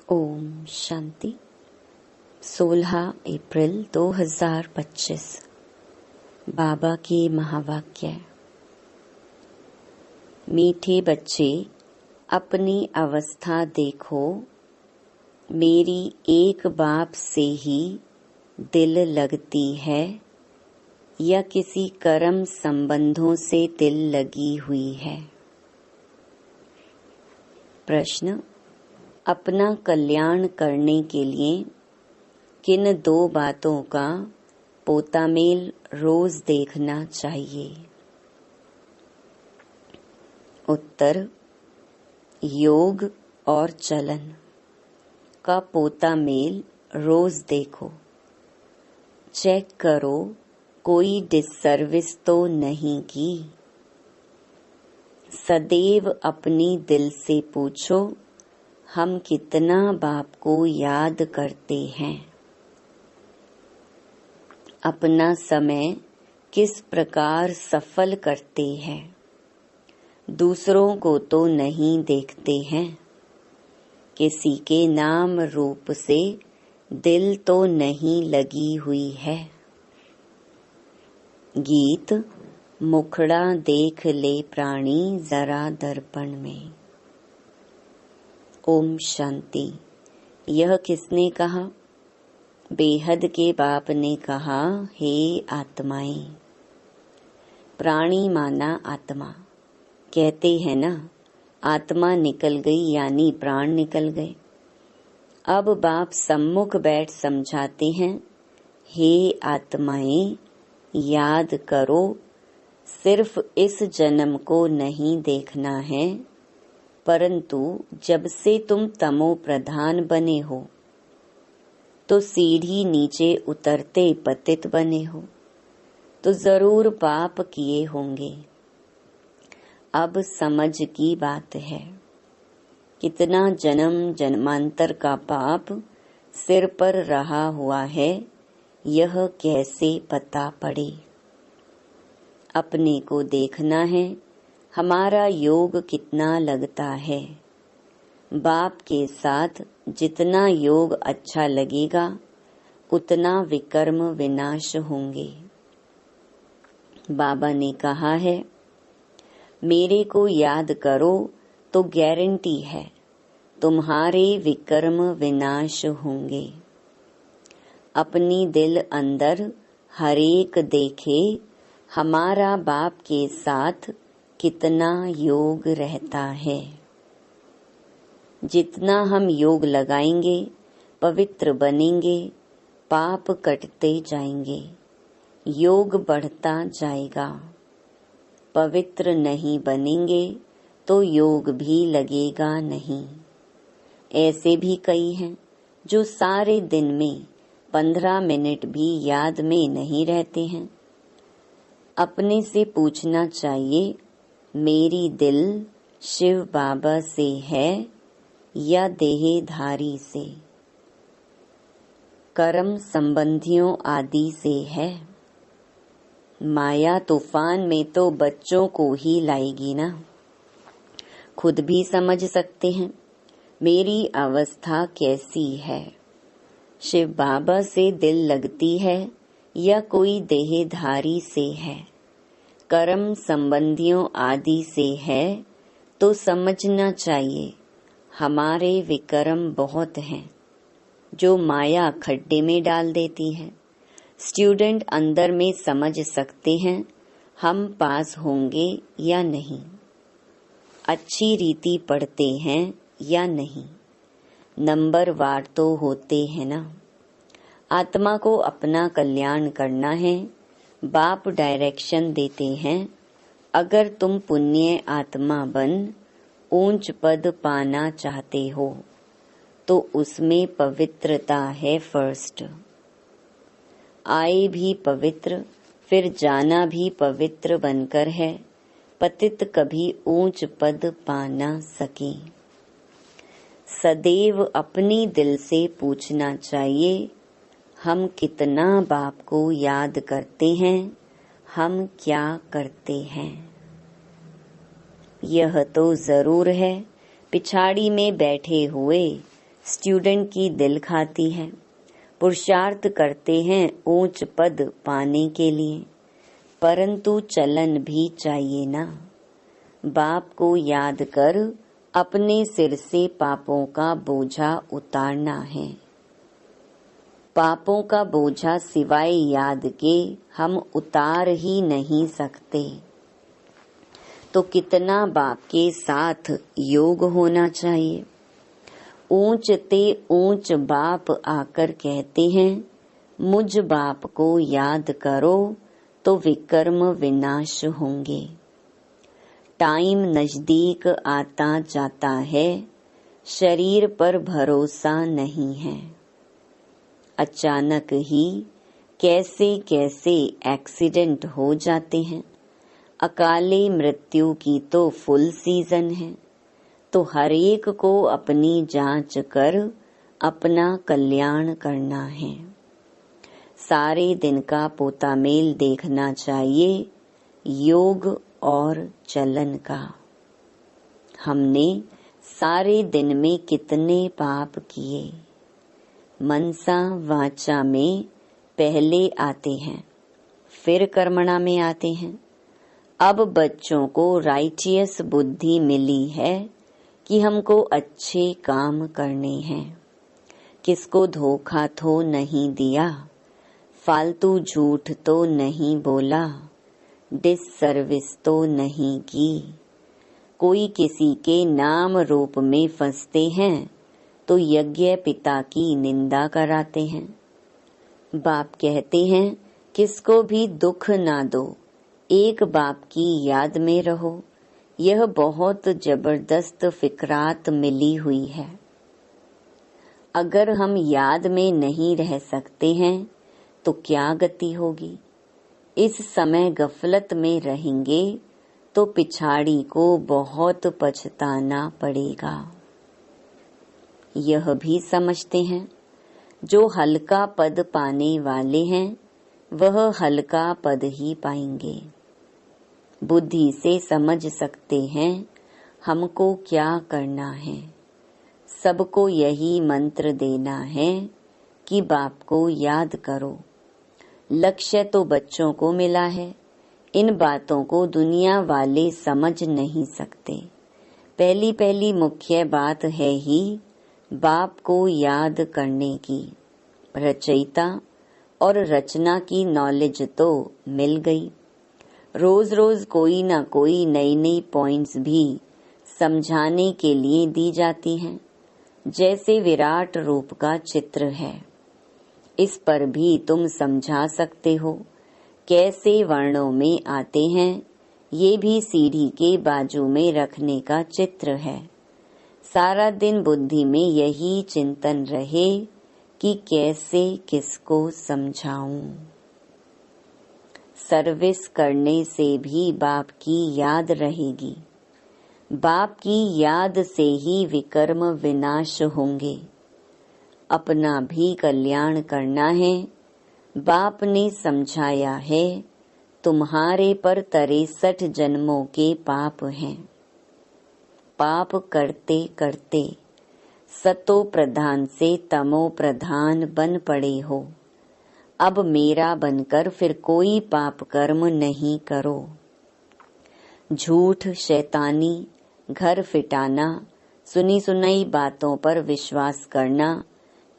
ओम शांति। 16 अप्रैल 2025 बाबा की महावाक्य। मीठे बच्चे, अपनी अवस्था देखो। मेरी एक बाप से ही दिल लगती है या किसी कर्म संबंधों से दिल लगी हुई है। प्रश्न: अपना कल्याण करने के लिए किन दो बातों का पोतामेल रोज देखना चाहिए? उत्तर: योग और चलन का पोतामेल रोज देखो। चेक करो कोई डिससर्विस तो नहीं की। सदैव अपनी दिल से पूछो, हम कितना बाप को याद करते हैं। अपना समय किस प्रकार सफल करते हैं। दूसरों को तो नहीं देखते हैं। किसी के नाम रूप से दिल तो नहीं लगी हुई है। गीत: मुखड़ा देख ले प्राणी जरा दर्पण में। ओम शांति। यह किसने कहा? बेहद के बाप ने कहा, हे आत्माएं। प्राणी माना आत्मा। कहते हैं ना, आत्मा निकल गई यानी प्राण निकल गए। अब बाप सम्मुख बैठ समझाते हैं, हे आत्माएं, याद करो, सिर्फ इस जन्म को नहीं देखना है, परंतु जब से तुम तमो प्रधान बने हो तो सीढ़ी नीचे उतरते पतित बने हो, तो जरूर पाप किए होंगे। अब समझ की बात है, कितना जन्म जन्मांतर का पाप सिर पर रहा हुआ है, यह कैसे पता पड़े? अपने को देखना है, हमारा योग कितना लगता है। बाप के साथ जितना योग अच्छा लगेगा, उतना विकर्म विनाश होंगे। बाबा ने कहा है, मेरे को याद करो तो गारंटी है तुम्हारे विकर्म विनाश होंगे। अपनी दिल अंदर हरेक देखे, हमारा बाप के साथ कितना योग रहता है। जितना हम योग लगाएंगे, पवित्र बनेंगे, पाप कटते जाएंगे, योग बढ़ता जाएगा। पवित्र नहीं बनेंगे तो योग भी लगेगा नहीं। ऐसे भी कई हैं जो सारे दिन में 15 मिनट भी याद में नहीं रहते हैं। अपने से पूछना चाहिए, मेरी दिल शिव बाबा से है या देहधारी से, कर्म संबंधियों आदि से है। माया तूफान में तो बच्चों को ही लाएगी ना। खुद भी समझ सकते हैं मेरी अवस्था कैसी है। शिव बाबा से दिल लगती है या कोई देहधारी से है, कर्म संबंधियों आदि से है, तो समझना चाहिए हमारे विकर्म बहुत हैं जो माया खड्डे में डाल देती है। स्टूडेंट अंदर में समझ सकते हैं हम पास होंगे या नहीं, अच्छी रीति पढ़ते हैं या नहीं, नंबर वार तो होते हैं ना। आत्मा को अपना कल्याण करना है, बाप डायरेक्शन देते हैं। अगर तुम पुण्य आत्मा बन ऊंच पद पाना चाहते हो तो उसमें पवित्रता है फर्स्ट। आए भी पवित्र, फिर जाना भी पवित्र बनकर है। पतित कभी ऊंच पद पा ना सके। सदैव अपनी दिल से पूछना चाहिए, हम कितना बाप को याद करते हैं, हम क्या करते हैं। यह तो जरूर है, पिछाड़ी में बैठे हुए स्टूडेंट की दिल खाती है, पुरुषार्थ करते हैं ऊंच पद पाने के लिए, परंतु चलन भी चाहिए ना। बाप को याद कर अपने सिर से पापों का बोझा उतारना है। पापों का बोझा सिवाय याद के हम उतार ही नहीं सकते। तो कितना बाप के साथ योग होना चाहिए। ऊंच ते ऊंच बाप आकर कहते हैं, मुझ बाप को याद करो तो विकर्म विनाश होंगे। टाइम नजदीक आता जाता है, शरीर पर भरोसा नहीं है। अचानक ही कैसे कैसे एक्सीडेंट हो जाते हैं। अकाले मृत्यु की तो फुल सीजन है। तो हर एक को अपनी जांच कर अपना कल्याण करना है। सारे दिन का पोता मेल देखना चाहिए, योग और चलन का। हमने सारे दिन में कितने पाप किए। मनसा वाचा में पहले आते हैं, फिर कर्मणा में आते हैं। अब बच्चों को राइटियस बुद्धि मिली है कि हमको अच्छे काम करने हैं। किसको धोखा तो नहीं दिया, फालतू झूठ तो नहीं बोला, डिससर्विस तो नहीं की। कोई किसी के नाम रूप में फंसते हैं तो यज्ञ पिता की निंदा कराते हैं। बाप कहते हैं किसको भी दुख ना दो, एक बाप की याद में रहो। यह बहुत जबरदस्त फिक्रात मिली हुई है। अगर हम याद में नहीं रह सकते हैं तो क्या गति होगी। इस समय गफलत में रहेंगे तो पिछाड़ी को बहुत पछताना पड़ेगा। यह भी समझते हैं जो हल्का पद पाने वाले हैं वह हल्का पद ही पाएंगे। बुद्धि से समझ सकते हैं हमको क्या करना है। सबको यही मंत्र देना है कि बाप को याद करो। लक्ष्य तो बच्चों को मिला है, इन बातों को दुनिया वाले समझ नहीं सकते। पहली पहली मुख्य बात है ही बाप को याद करने की। रचयिता और रचना की नॉलेज तो मिल गई। रोज रोज कोई ना कोई नई नई पॉइंट्स भी समझाने के लिए दी जाती हैं। जैसे विराट रूप का चित्र है, इस पर भी तुम समझा सकते हो। कैसे वर्णों में आते हैं, ये भी सीढ़ी के बाजू में रखने का चित्र है। सारा दिन बुद्धि में यही चिंतन रहे कि कैसे किसको समझाऊं। सर्विस करने से भी बाप की याद रहेगी। बाप की याद से ही विकर्म विनाश होंगे। अपना भी कल्याण करना है। बाप ने समझाया है तुम्हारे पर 63 जन्मों के पाप हैं। पाप करते करते सतो प्रधान से तमो प्रधान बन पड़े हो। अब मेरा बनकर फिर कोई पाप कर्म नहीं करो। झूठ, शैतानी, घर फिटाना, सुनी सुनाई बातों पर विश्वास करना,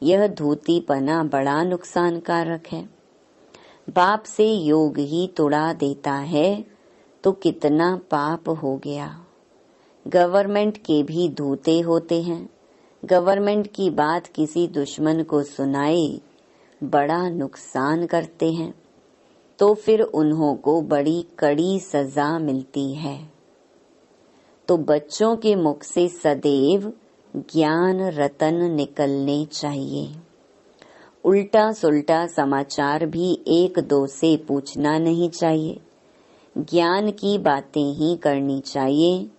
यह धूतीपना बड़ा नुकसानकारक है। बाप से योग ही तोड़ा देता है तो कितना पाप हो गया। गवर्नमेंट के भी धूते होते हैं। गवर्नमेंट की बात किसी दुश्मन को सुनाए बड़ा नुकसान करते हैं तो फिर उन्हों को बड़ी कड़ी सजा मिलती है। तो बच्चों के मुख से सदैव ज्ञान रतन निकलने चाहिए। उल्टा सुल्टा समाचार भी एक दो से पूछना नहीं चाहिए। ज्ञान की बातें ही करनी चाहिए।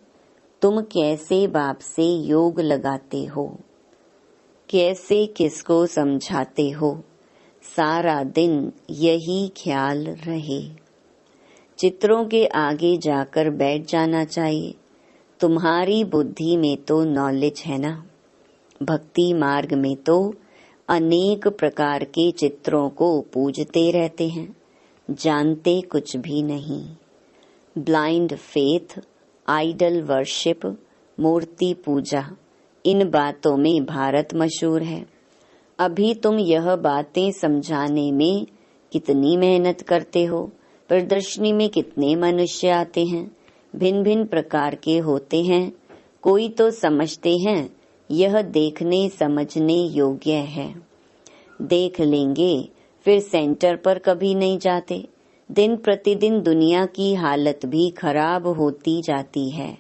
तुम कैसे बाप से योग लगाते हो, कैसे किसको समझाते हो, सारा दिन यही ख्याल रहे। चित्रों के आगे जाकर बैठ जाना चाहिए। तुम्हारी बुद्धि में तो नॉलेज है ना। भक्ति मार्ग में तो अनेक प्रकार के चित्रों को पूजते रहते हैं, जानते कुछ भी नहीं। ब्लाइंड फेथ, आइडल वर्शिप, मूर्ति पूजा, इन बातों में भारत मशहूर है। अभी तुम यह बातें समझाने में कितनी मेहनत करते हो। प्रदर्शनी में कितने मनुष्य आते हैं, भिन्न भिन्न प्रकार के होते हैं। कोई तो समझते हैं यह देखने समझने योग्य है, देख लेंगे, फिर सेंटर पर कभी नहीं जाते। दिन प्रतिदिन दुनिया की हालत भी खराब होती जाती है।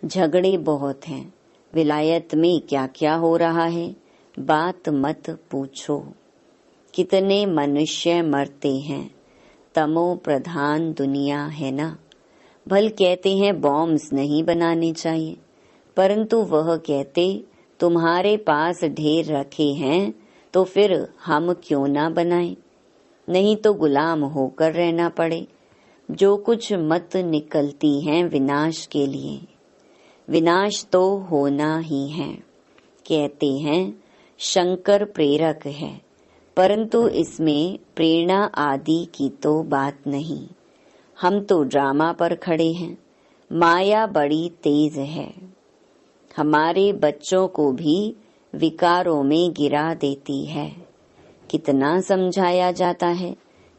झगड़े बहुत हैं। विलायत में क्या क्या हो रहा है, बात मत पूछो। कितने मनुष्य मरते हैं। तमो प्रधान दुनिया है ना। भल कहते हैं बॉम्ब्स नहीं बनाने चाहिए, परंतु वह कहते तुम्हारे पास ढेर रखे हैं तो फिर हम क्यों ना बनाएं, नहीं तो गुलाम होकर रहना पड़े। जो कुछ मत निकलती हैं विनाश के लिए, विनाश तो होना ही है। कहते हैं शंकर प्रेरक है, परंतु इसमें प्रेरणा आदि की तो बात नहीं। हम तो ड्रामा पर खड़े हैं। माया बड़ी तेज है, हमारे बच्चों को भी विकारों में गिरा देती है। कितना समझाया जाता है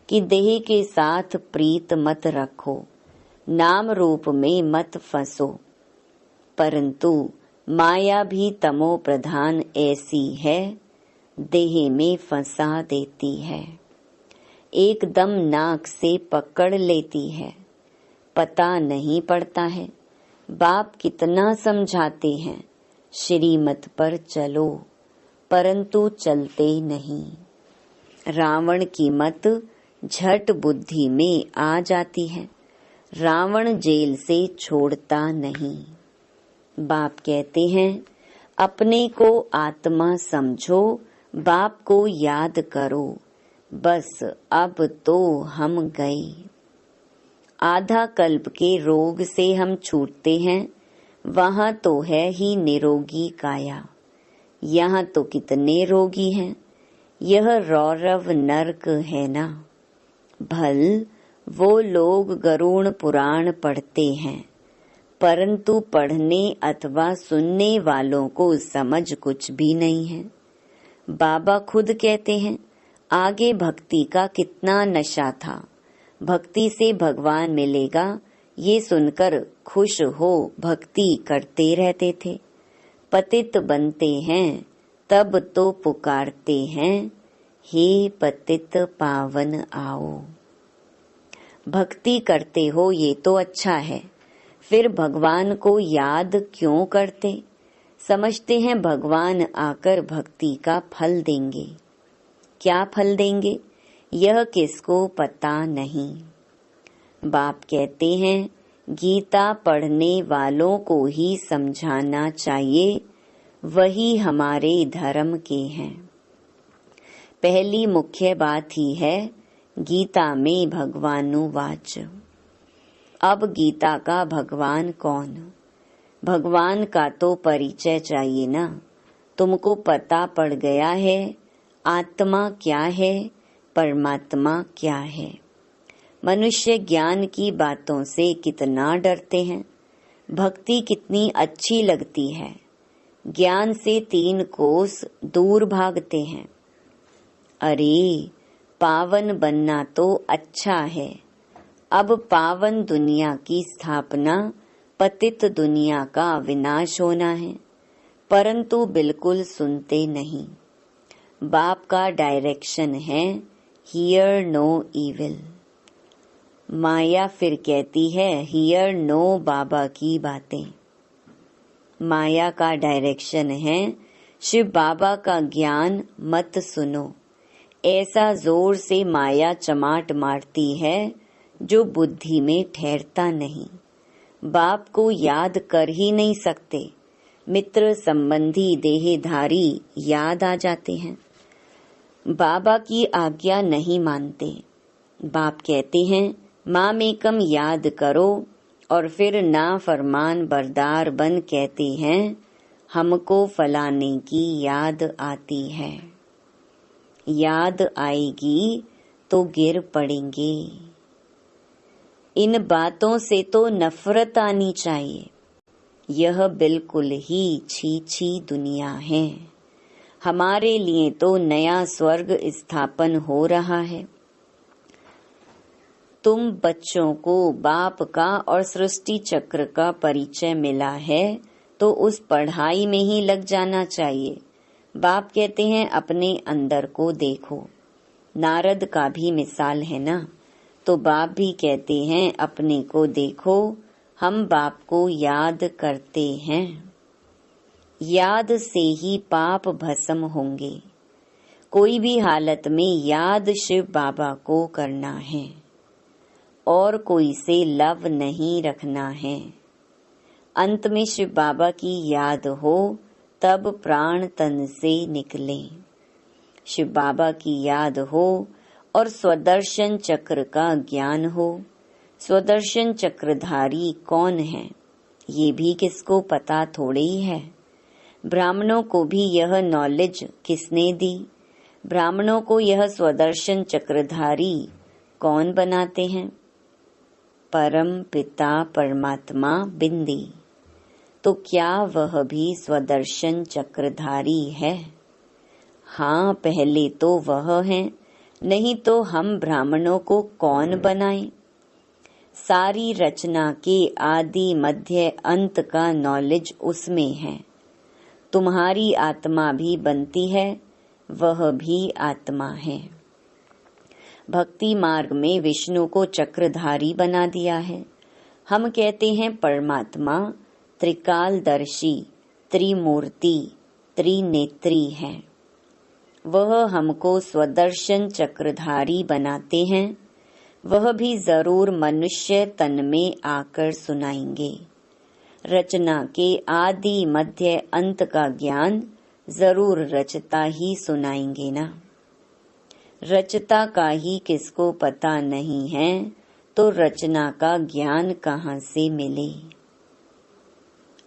कि देह के साथ प्रीत मत रखो, नाम रूप में मत फंसो, परंतु माया भी तमो प्रधान ऐसी है, देह में फंसा देती है। एकदम नाक से पकड़ लेती है, पता नहीं पड़ता है। बाप कितना समझाते हैं श्रीमत पर चलो, परंतु चलते नहीं। रावण की मत झट बुद्धि में आ जाती है। रावण जेल से छोड़ता नहीं। बाप कहते हैं अपने को आत्मा समझो, बाप को याद करो, बस अब तो हम गए। आधा कल्प के रोग से हम छूटते हैं, वहाँ तो है ही निरोगी काया। यहाँ तो कितने रोगी हैं। यह रौरव नरक है ना। भल वो लोग गरुड़ पुराण पढ़ते हैं, परंतु पढ़ने अथवा सुनने वालों को समझ कुछ भी नहीं है। बाबा खुद कहते हैं आगे भक्ति का कितना नशा था, भक्ति से भगवान मिलेगा ये सुनकर खुश हो भक्ति करते रहते थे। पतित बनते हैं तब तो पुकारते हैं हे पतित पावन आओ। भक्ति करते हो ये तो अच्छा है, फिर भगवान को याद क्यों करते। समझते हैं भगवान आकर भक्ति का फल देंगे। क्या फल देंगे यह किसको पता नहीं। बाप कहते हैं गीता पढ़ने वालों को ही समझाना चाहिए, वही हमारे धर्म के हैं। पहली मुख्य बात ही है गीता में भगवानुवाच। अब गीता का भगवान कौन, भगवान का तो परिचय चाहिए ना। तुमको पता पड़ गया है आत्मा क्या है, परमात्मा क्या है। मनुष्य ज्ञान की बातों से कितना डरते हैं। भक्ति कितनी अच्छी लगती है, ज्ञान से 3 कोस दूर भागते हैं। अरे पावन बनना तो अच्छा है। अब पावन दुनिया की स्थापना, पतित दुनिया का विनाश होना है, परंतु बिल्कुल सुनते नहीं। बाप का डायरेक्शन है हियर नो इविल। माया फिर कहती है हियर नो बाबा की बातें। माया का डायरेक्शन है शिव बाबा का ज्ञान मत सुनो। ऐसा जोर से माया चमाट मारती है जो बुद्धि में ठहरता नहीं। बाप को याद कर ही नहीं सकते। मित्र संबंधी देहधारी याद आ जाते हैं, बाबा की आज्ञा नहीं मानते। बाप कहते हैं माम एकम याद करो और फिर ना फरमान बरदार बन कहते हैं हमको फलाने की याद आती है। याद आएगी तो गिर पड़ेंगे। इन बातों से तो नफरत आनी चाहिए। यह बिल्कुल ही छी दुनिया है। हमारे लिए तो नया स्वर्ग स्थापन हो रहा है। तुम बच्चों को बाप का और सृष्टि चक्र का परिचय मिला है तो उस पढ़ाई में ही लग जाना चाहिए। बाप कहते हैं अपने अंदर को देखो। नारद का भी मिसाल है ना, तो बाप भी कहते हैं अपने को देखो। हम बाप को याद करते हैं। याद से ही पाप भस्म होंगे। कोई भी हालत में याद शिव बाबा को करना है और कोई से लव नहीं रखना है। अंत में शिव बाबा की याद हो तब प्राण तन से निकले। शिव बाबा की याद हो और स्वदर्शन चक्र का ज्ञान हो। स्वदर्शन चक्रधारी कौन है ये भी किसको पता थोड़े ही है। ब्राह्मणों को भी यह नॉलेज किसने दी। ब्राह्मणों को यह स्वदर्शन चक्रधारी कौन बनाते हैं? परम पिता परमात्मा बिंदी। तो क्या वह भी स्वदर्शन चक्रधारी है? हाँ, पहले तो वह है, नहीं तो हम ब्राह्मणों को कौन बनाए। सारी रचना के आदि मध्य अंत का नॉलेज उसमें है। तुम्हारी आत्मा भी बनती है, वह भी आत्मा है। भक्ति मार्ग में विष्णु को चक्रधारी बना दिया है। हम कहते हैं परमात्मा त्रिकालदर्शी, त्रिमूर्ति, त्रिनेत्री है। वह हमको स्वदर्शन चक्रधारी बनाते हैं। वह भी जरूर मनुष्य तन में आकर सुनाएंगे। रचना के आदि मध्य अंत का ज्ञान जरूर रचता ही सुनाएंगे ना। रचता का ही किसको पता नहीं है तो रचना का ज्ञान कहाँ से मिले।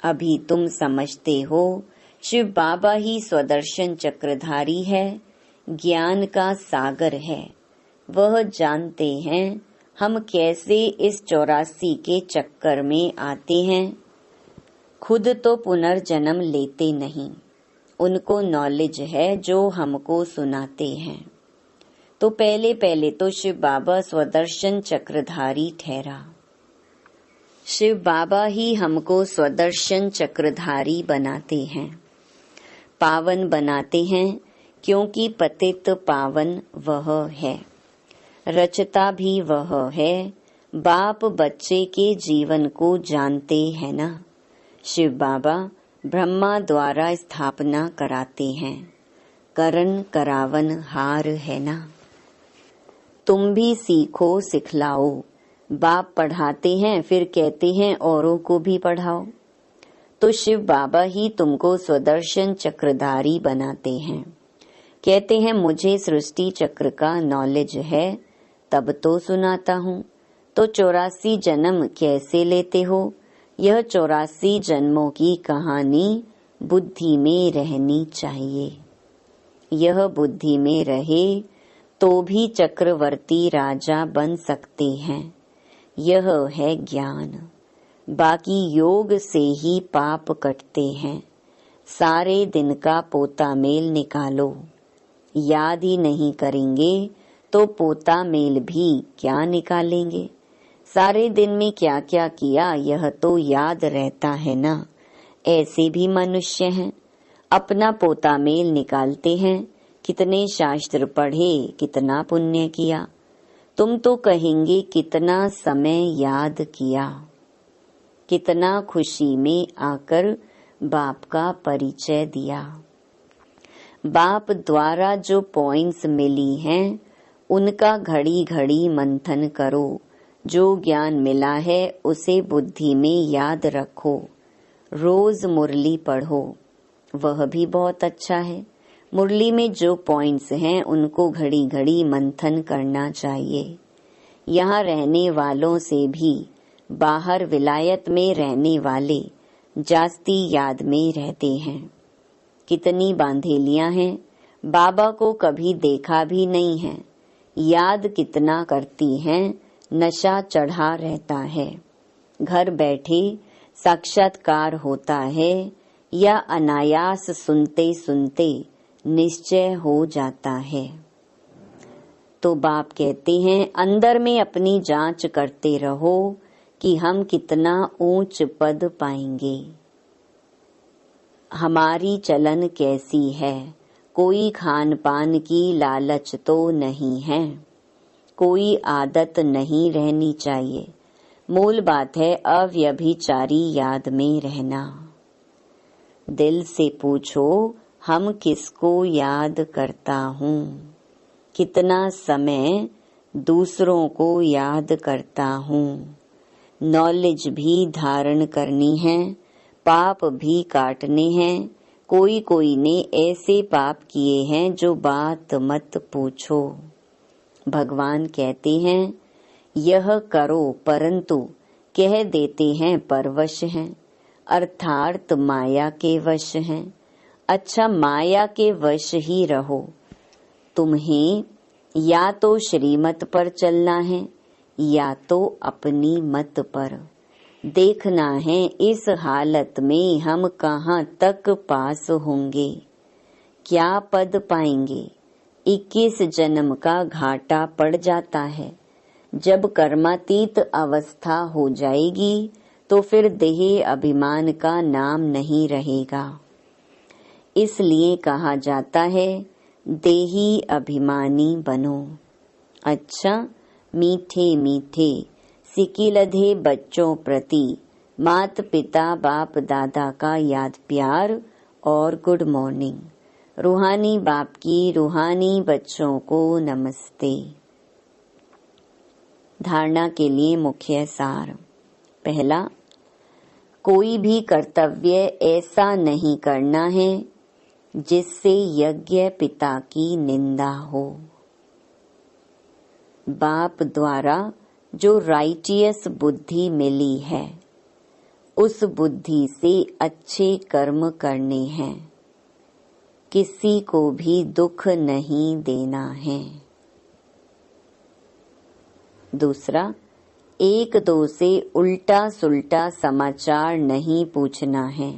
अभी तुम समझते हो शिव बाबा ही स्वदर्शन चक्रधारी है, ज्ञान का सागर है। वह जानते हैं हम कैसे इस 84 के चक्कर में आते हैं। खुद तो पुनर्जन्म लेते नहीं, उनको नॉलेज है जो हमको सुनाते हैं। तो पहले तो शिव बाबा स्वदर्शन चक्रधारी ठहरा। शिव बाबा ही हमको स्वदर्शन चक्रधारी बनाते हैं, पावन बनाते हैं, क्योंकि पतित पावन वह है, रचता भी वह है। बाप बच्चे के जीवन को जानते हैं ना। शिव बाबा ब्रह्मा द्वारा स्थापना कराते हैं, करण करावन हार है ना। तुम भी सीखो सिखलाओ। बाप पढ़ाते हैं फिर कहते हैं औरों को भी पढ़ाओ। तो शिव बाबा ही तुमको स्वदर्शन चक्रधारी बनाते हैं। कहते हैं मुझे सृष्टि चक्र का नॉलेज है तब तो सुनाता हूँ। तो 84 जन्म कैसे लेते हो? यह 84 जन्मों की कहानी बुद्धि में रहनी चाहिए। यह बुद्धि में रहे तो भी चक्रवर्ती राजा बन सकते हैं। यह है ज्ञान। बाकी योग से ही पाप कटते हैं। सारे दिन का पोता मेल निकालो। याद ही नहीं करेंगे तो पोता मेल भी क्या निकालेंगे। सारे दिन में क्या क्या किया यह तो याद रहता है ना। ऐसे भी मनुष्य हैं, अपना पोता मेल निकालते हैं। कितने शास्त्र पढ़े, कितना पुण्य किया। तुम तो कहेंगे कितना समय याद किया, कितना खुशी में आकर बाप का परिचय दिया। बाप द्वारा जो पॉइंट्स मिली हैं उनका घड़ी घड़ी मंथन करो। जो ज्ञान मिला है उसे बुद्धि में याद रखो। रोज मुरली पढ़ो, वह भी बहुत अच्छा है। मुरली में जो पॉइंट्स हैं उनको घड़ी घड़ी मंथन करना चाहिए। यहाँ रहने वालों से भी बाहर विलायत में रहने वाले जास्ती याद में रहते हैं। कितनी बांधेलियां हैं, बाबा को कभी देखा भी नहीं है। याद कितना करती हैं, नशा चढ़ा रहता है। घर बैठे साक्षात्कार होता है या अनायास सुनते सुनते निश्चय हो जाता है। तो बाप कहते हैं, अंदर में अपनी जांच करते रहो कि हम कितना ऊंच पद पाएंगे। हमारी चलन कैसी है, कोई खान पान की लालच तो नहीं है, कोई आदत नहीं रहनी चाहिए। मूल बात है अव्यभिचारी याद में रहना। दिल से पूछो, हम किसको याद करता हूँ? कितना समय दूसरों को याद करता हूँ? नॉलेज भी धारण करनी है, पाप भी काटने हैं। कोई कोई ने ऐसे पाप किए हैं जो बात मत पूछो। भगवान कहते हैं, यह करो, परंतु कह देते हैं परवश हैं, अर्थात माया के वश हैं। अच्छा, माया के वश ही रहो। तुम्हें या तो श्रीमत पर चलना है या तो अपनी मत पर। देखना है इस हालत में हम कहाँ तक पास होंगे, क्या पद पाएंगे। 21 जन्म का घाटा पड़ जाता है। जब कर्मातीत अवस्था हो जाएगी तो फिर देह अभिमान का नाम नहीं रहेगा। इसलिए कहा जाता है, देही अभिमानी बनो। अच्छा, मीठे मीठे सिकिलधे बच्चों प्रति मात पिता बाप दादा का याद प्यार और गुड मॉर्निंग। रूहानी बाप की रूहानी बच्चों को नमस्ते। धारणा के लिए मुख्य सार। पहला, कोई भी कर्तव्य ऐसा नहीं करना है जिससे यज्ञ पिता की निंदा हो। बाप द्वारा जो राइटियस बुद्धि मिली है, उस बुद्धि से अच्छे कर्म करने हैं। किसी को भी दुख नहीं देना है। दूसरा, एक दो से उल्टा सुल्टा समाचार नहीं पूछना है।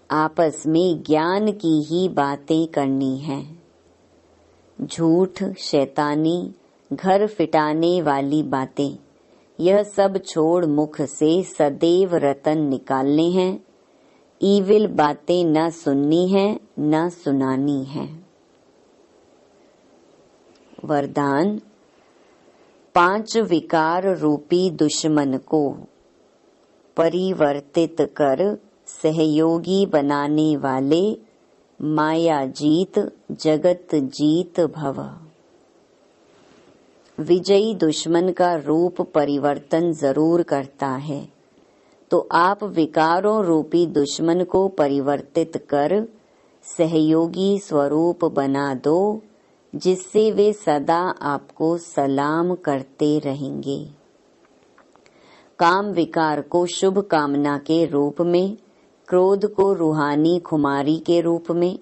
आपस में ज्ञान की ही बातें करनी है। झूठ, शैतानी, घर फिटाने वाली बातें, यह सब छोड़ मुख से सदैव रतन निकालने हैं। ईविल बातें न सुननी है न सुनानी है। वरदान, 5 विकार रूपी दुश्मन को परिवर्तित कर सहयोगी बनाने वाले माया जीत जगत जीत भव। विजयी दुश्मन का रूप परिवर्तन जरूर करता है, तो आप विकारों रूपी दुश्मन को परिवर्तित कर सहयोगी स्वरूप बना दो, जिससे वे सदा आपको सलाम करते रहेंगे। काम विकार को शुभ कामना के रूप में, क्रोध को रूहानी खुमारी के रूप में,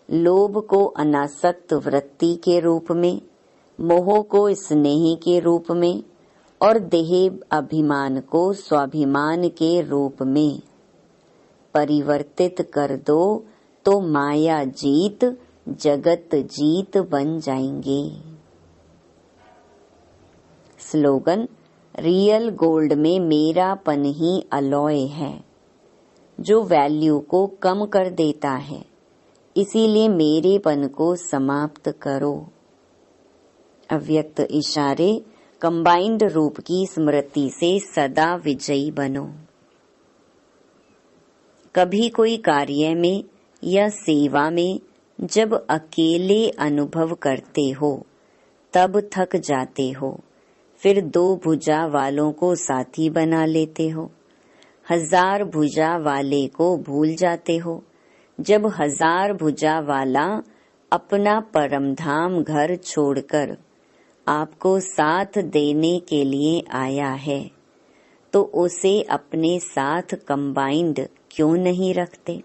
लोभ को अनासक्त वृत्ति के रूप में, मोह को स्नेह के रूप में और देह अभिमान को स्वाभिमान के रूप में परिवर्तित कर दो, तो माया जीत जगत जीत बन जाएंगे। स्लोगन, रियल गोल्ड में मेरापन ही अलॉय है, जो वैल्यू को कम कर देता है। इसीलिए मेरेपन को समाप्त करो। अव्यक्त इशारे कंबाइंड रूप की स्मृति से सदा विजयी बनो। कभी कोई कार्य में या सेवा में जब अकेले अनुभव करते हो तब थक जाते हो, फिर 2 भुजा वालों को साथी बना लेते हो। 1000 भुजा वाले को भूल जाते हो। जब 1000 भुजा वाला अपना परमधाम घर छोड़कर आपको साथ देने के लिए आया है, तो उसे अपने साथ कंबाइंड क्यों नहीं रखते?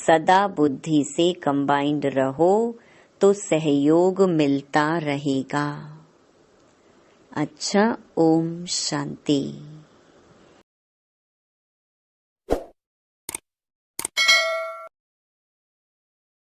सदा बुद्धि से कंबाइंड रहो तो सहयोग मिलता रहेगा। अच्छा, ओम शांति।